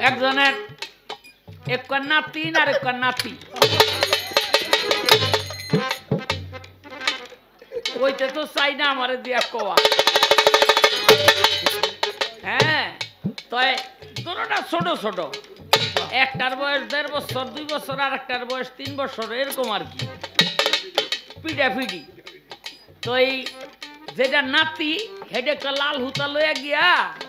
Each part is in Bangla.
একজনের এক নাতি আর এক নাতি ওইতে তো চাই না আমার দিয়া কোয়া হ্যাঁ তাই দুটোটা ছোট ছোট একটার বয়স 1.5 বছর 2 বছর আর একটার বয়স 3 বছর এরকম আর কি পিডাপিডি তো এই যেটা নাতি হেডে একটা লাল হুতা লইয়া গিয়া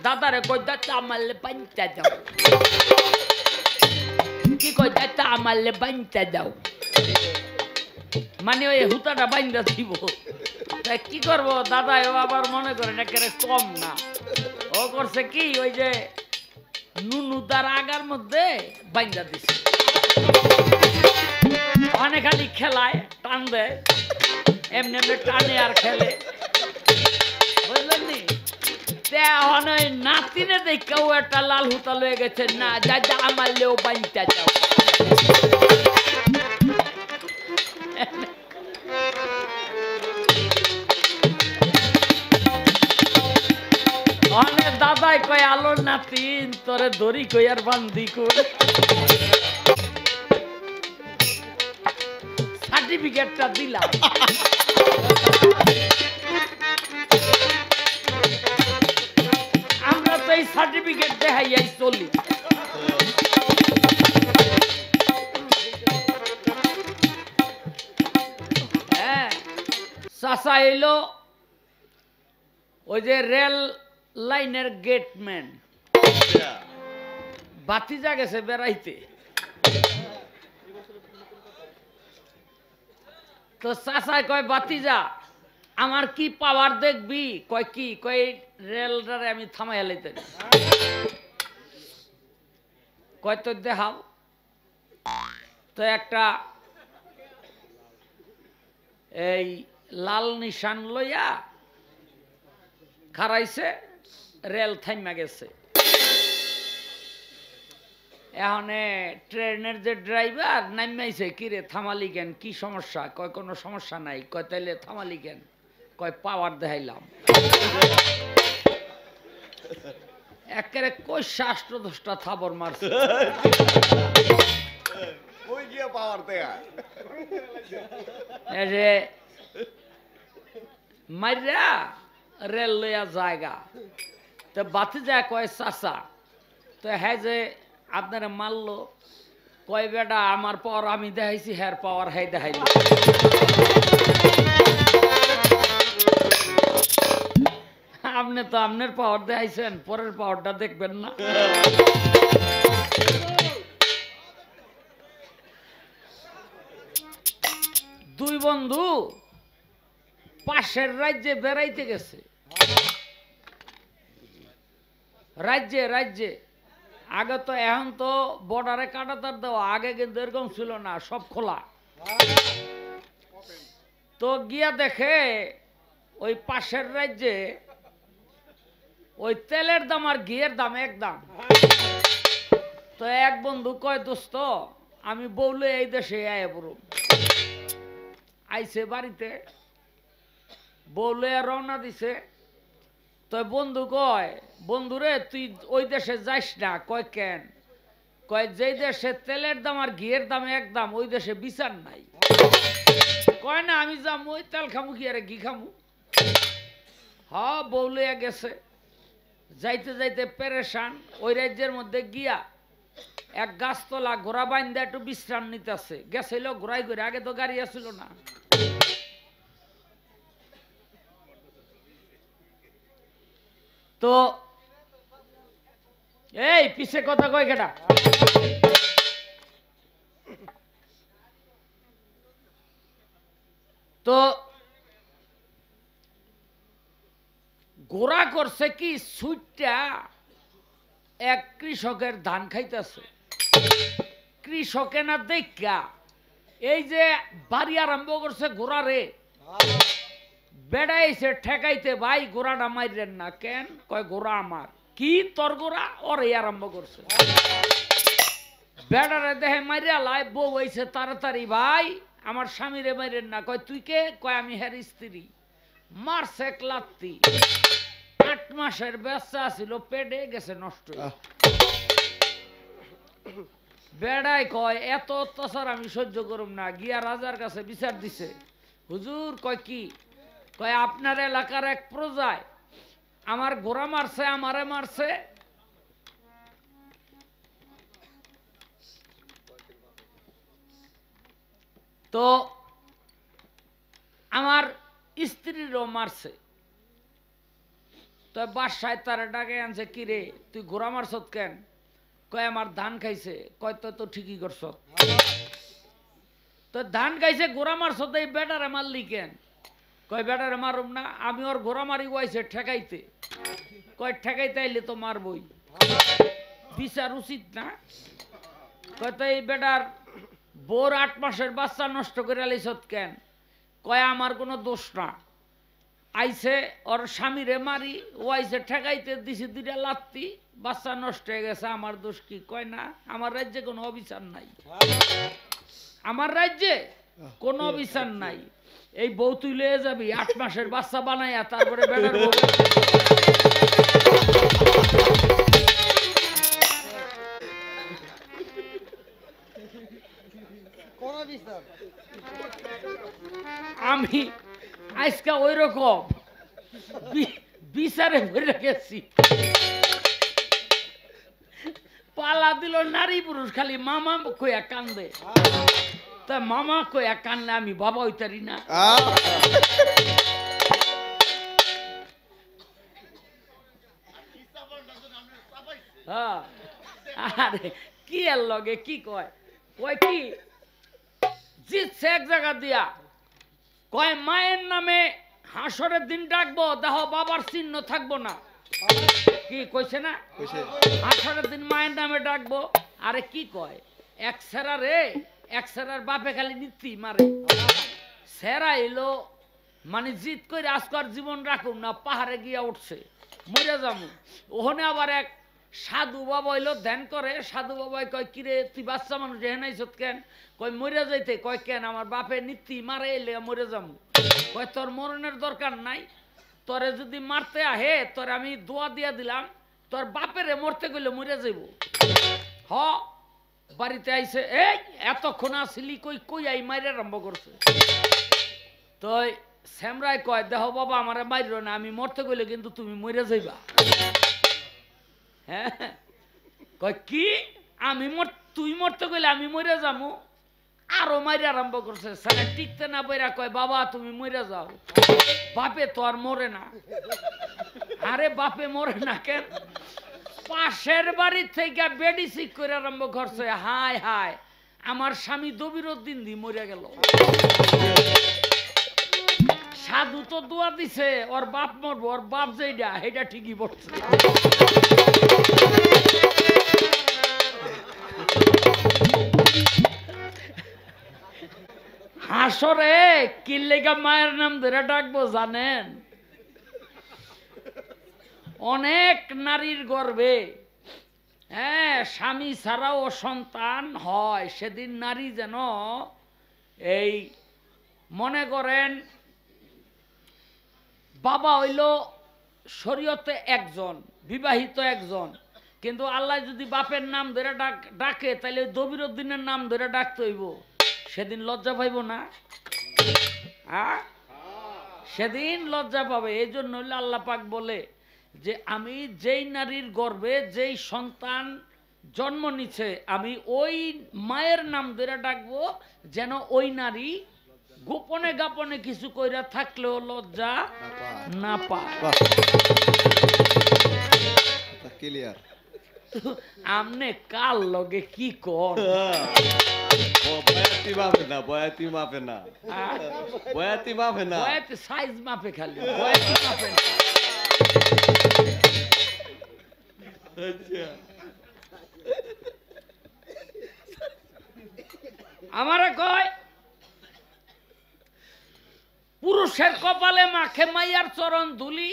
দাদারে কই দাদা আমারলে বাঞ্চা দাও কি কই দাদা আমারলে বাঞ্চা দাও মানে ওই হুতাটা বাইন্দা দিব তাই কি করবো দাদা ও আবার মনে করেন একেবারে কম না ও করছে কি ওই যে নুনু তার আগার মধ্যে বাইন্দা দিছে অনেক খালি খেলায় টান দেয় এমনি এমনি টানে আর খেলে বুঝলেন নি এখন ওই নাতিনে দেখেও একটা লাল হুতা লয়ে গেছে না যা যা আমার লেও বাইন্দা যাও অনেক দাদাই কয় আলোর নাতিন তোরে দড়ি কই আর বান্দি কই সার্টিফিকেটটা দিলাম আমরা তো এই সার্টিফিকেট দেখাইয়াই চলি হ্যাঁ চাচা এলো ওই যে রেল লাইনের গেটম্যান বাতিজা গেছে বেড়াইতে তো চাচাই কয় বাতিজা আমার কি পাওয়ার দেখবি কয় কি কয় রেলটারে আমি থামাই লাইতে কয় তো দেখাও তো একটা এই লাল নিশান লইয়া খারাইছে রেল থাইমা গেছে এখন ট্রেনের যে ড্রাইভার নামাইছে কিরে থামালি কেন কি সমস্যা কয় কোনো সমস্যা নাই কয় তাইলে থামালি কেন কয় পাওয়ার দেখাইলাম একেবারে কই 8-10টা থাবর মারছে ওই গিয়ে পাওয়ার দেখায় যে মাইরা রেল লইয়া জায়গা তো বাতি যায় কয় চাচা তো হ্যাঁ যে আপনারা মারলো কয় বেটা আমার পাওয়ার আমি দেখাইছি হ্যার পাওয়ার হ্যাঁ দেখাইল আপনি তো আপনার পাওয়ার দেখাইছেন পরের পাওয়ারটা দেখবেন না দুই বন্ধু পাশের রাজ্যে বেড়াইতে গেছে রাজ্যে রাজ্যে আগে তো এখন তো বর্ডারে কাঁটাতার দেওয়া আগে কিন্তু এরকম ছিল না সব খোলা তো গিয়া দেখে ওই পাশের রাজ্যে ওই তেলের দাম আর ঘিয়ের দাম এক দাম তো এক বন্ধু কয় দোস্ত আমি বউলে এই দেশে আয় পড়ব আইছে বাড়িতে বউলে রওনা দিছে তো বন্ধু কয় বন্ধুরে তুই ওই দেশে যাইস না কয় কেন কয় যেই দেশে তেলের দাম আর ঘিয়ের দাম এক দাম ওই দেশে বিচার নাই কয় না আমি যাম ওই তেল খামু কি আরে ঘি খামু হ্যাঁ বউলে গেছে যাইতে যাইতে পেরেশান ওই রাজ্যের মধ্যে গিয়া এক গাছতলা ঘোড়া বাইন্দা একটু বিশ্রাম নিতেছে গেছিল ঘোড়াই ঘুরে আগে তো গাড়ি আসছিল না তো এই পিছে কথা কয় কেটা তো গোড়া করছে কি সুইটটা এক কৃষকের ধান খাইতেছে কৃষকে না দেখা এই যে বাড়ি আরম্ভ করছে ঘোড়ারে বেড়াইছে ঠেকাইতে ভাই গোড়াটা মাইরেন না কেন কয় গোড়া আমার কি তোর গোড়া ওরে আরম্ভ করছে বেড়ারে দেহে মারিয়া লাই বউ হইছে তাড়াতাড়ি ভাই আমার স্বামীরে মাইরেন না কয় তুই কে কয় আমি হের স্ত্রী মারছে এক লাত্তি 8 মাসের বাচ্চা ছিল পেটে গেছে নষ্ট বেড়াই কয় এত অত্যাচার আমি সহ্য করুম না, গিয়া রাজার কাছে বিচার দিছে। হুজুর কয় কি? কয় আপনার এলাকার এক প্রজায় আমার ঘোড়া মারছে, আমারে মারছে, তো আমার স্ত্রীরও মারছে। তো বাসায় তারা ডাকে আনছে, কি রে তুই ঘোড়া মারছত কেন? কয় আমার ধান খাইছে। কয় তো ঠিকই করছ, তো ধান খাইছে ঘোড়া মারছত, এই বেটারে মারলি কেন? কয় বেটারে মারুম না, আমি ওর ঘোড়া মারি ওয়াইছে ঠেকাইতে। কয় ঠেকাইতে আইলে তো মারবই, বিচার উচিত না? কয় তো এই বেটার বোর 8 মাসের বাচ্চা নষ্ট করে আলিছত কেন? কয় আমার কোনো দোষ না, আইছে ওর স্বামীরে মারি, ও আইছে ঠেকাইতে, দিছি 2টা লাত্তি, বাচ্চা নষ্ট হয়ে গেছে, আমার দোষ কি? কয় না, আমার রাজ্যে কোনো অবিচার নাই, আমার রাজ্যে কোনো অবিচার নাই। এই বউ তুই লয়ে যাবি, 8 মাসের বাচ্চা বানাইয়া, তারপরে বেটার বউ। আমি আজকে ওই রকম বিচারে ভরে গেছি, পালা দিল নারী পুরুষ, খালি মামা কইয়া কান্দে। তা মামা কইয়া কানলে আমি বাবা হইতারি না? হ্যাঁ, আরে কি এর লগে কি কয়? কয় কি জিতছে এক জায়গা দিয়া, কয় মায়ের নামে হাসরের দিন ডাকবো, দেহ বাবার চিহ্ন থাকবো না। কি কইছে না? হাসরের দিন মায়ের নামে ডাকবো। আরে কি কয়, এক সেরা রে, এক সেরার বাপে খালি নীতি মারে। সেরা এলো মানে জিত করে আজকার জীবন রাখুন না, পাহাড়ে গিয়া উঠছে, মরে যাবো। ওখানে আবার এক সাধু বাবা হইলো, ধ্যান করে। সাধু বাবাই কয়, কিরে তুই বাচ্চা মানুষ হেনাইছত কেন? কয় মরে যাইতে। কয় কেন? আমার বাপে নীতি মারে, এলে মরে যাবো। কয় তোর মরণের দরকার নাই, তোরে যদি মারতে আহে তোর আমি দোয়া দিয়া দিলাম, তোর বাপেরে মরতে গেলে মরে যাইব। হ বাড়িতে আইছে, এই এতক্ষণ আসিলি কই? কই আই মাইরে আরম্ভ করছে। তো শ্যামরাই কয়, দেহ বাবা আমারে মাইরো না, আমি মরতে গেলে কিন্তু তুমি মরে যাইবা। হ্যাঁ, কয় কি? আমি তুই মরতে গেলে আমি মরে যাবো? আরো মাইরে আরম্ভ করছে। সারা টিকতে না বইরা কয়, বাবা তুমি মরে যাও, বাপে তো আর মরে না। আরে বাপে মরে না কেন? পাশের বাড়ি থেকে বেডি সিক করে আরম্ভ করছে। হায় হায়, আমার স্বামী দবিরুদ্দিন দি মরে গেল। সাধু তো দোয়া দিছে ওর বাপ মরবো, ওর বাপ যেটা সেটা ঠিকই পড়ছে। হাসরে কি লেগা মায়ের নাম ধরে ডাকবো জানেন? অনেক নারীর গর্ভে, হ্যাঁ, স্বামী ছাড়াও সন্তান হয়। সেদিন নারী যেন এই মনে করেন বাবা হইল শরীয়তে একজন, বিবাহিত একজন, কিন্তু আল্লাহ যদি বাপের নাম ধরে ডাকে তাহলে দবিরুদ্দিনের নাম ধরে ডাকতে হইব। সেদিন লজ্জা পাইব না? হ্যাঁ, সেদিন লজ্জা পাবে। এই জন্য আল্লাহ পাক বলে যে আমি যেই নারীর গর্ভে যেই সন্তান জন্ম নিচ্ছে, আমি ওই মায়ের নাম ধরে ডাকবো, যেন ওই নারী গোপনে গাপনে কিছু কইরা থাকলেও লজ্জা না পায়। ক্লিয়ার। আমনে কাল লগে কি কর? বয়াতি মাপে না, বয়াতি মাপে না, বয়াতি মাপে না, বয়াতি সাইজ মাপে, খালি বয়াতি মাপে না। আমারে কয় পুরুষের কপালে মাখে মাইয়ার চরণ ধুলি,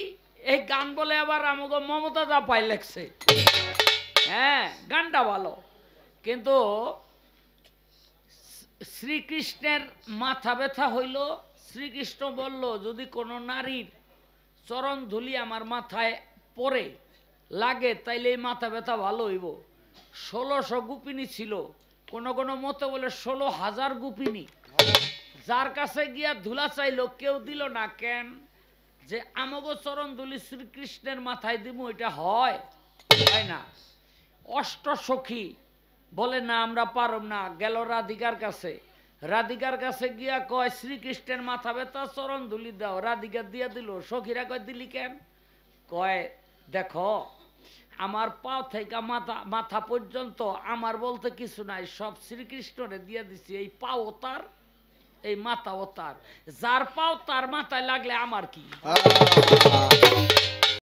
এই গান বলে আবার আমাকে মমতা দা পাই লাগছে। হ্যাঁ, গানটা ভালো, কিন্তু শ্রীকৃষ্ণের মাথা ব্যথা হইল। শ্রীকৃষ্ণ বলল, যদি কোনো নারীর চরণ ধুলি আমার মাথায় পড়ে লাগে তাইলে এই মাথা ব্যথা ভালো হইব। 1600 গোপিনী ছিল, কোন কোন মতে বলে 16,000 গোপিনী। যার কাছে গিয়া ধুলা চাইলো কেউ দিল না। কেন? যে আমগো চরণ ধুলি শ্রীকৃষ্ণের মাথায় দিব, এটা হয় তাই না? অষ্ট সখী বলে না আমরা পারব না, গেল রাধিকার কাছে। রাধিকার কাছে গিয়া কয় শ্রীকৃষ্ণের মাথা ব্যথা, চরণ ধুলি দাও। রাধিকা দিয়া দিল। সখীরা কয় দিলি কেন? কয় দেখো আমার পা থেকে মাথা মাথা পর্যন্ত আমার বলতে কিছু নাই, সব শ্রীকৃষ্ণরে দিয়ে দিছি। এই পাও তার, এই মাথাও তার, যার পাও তার মাথায় লাগলে আমার কি?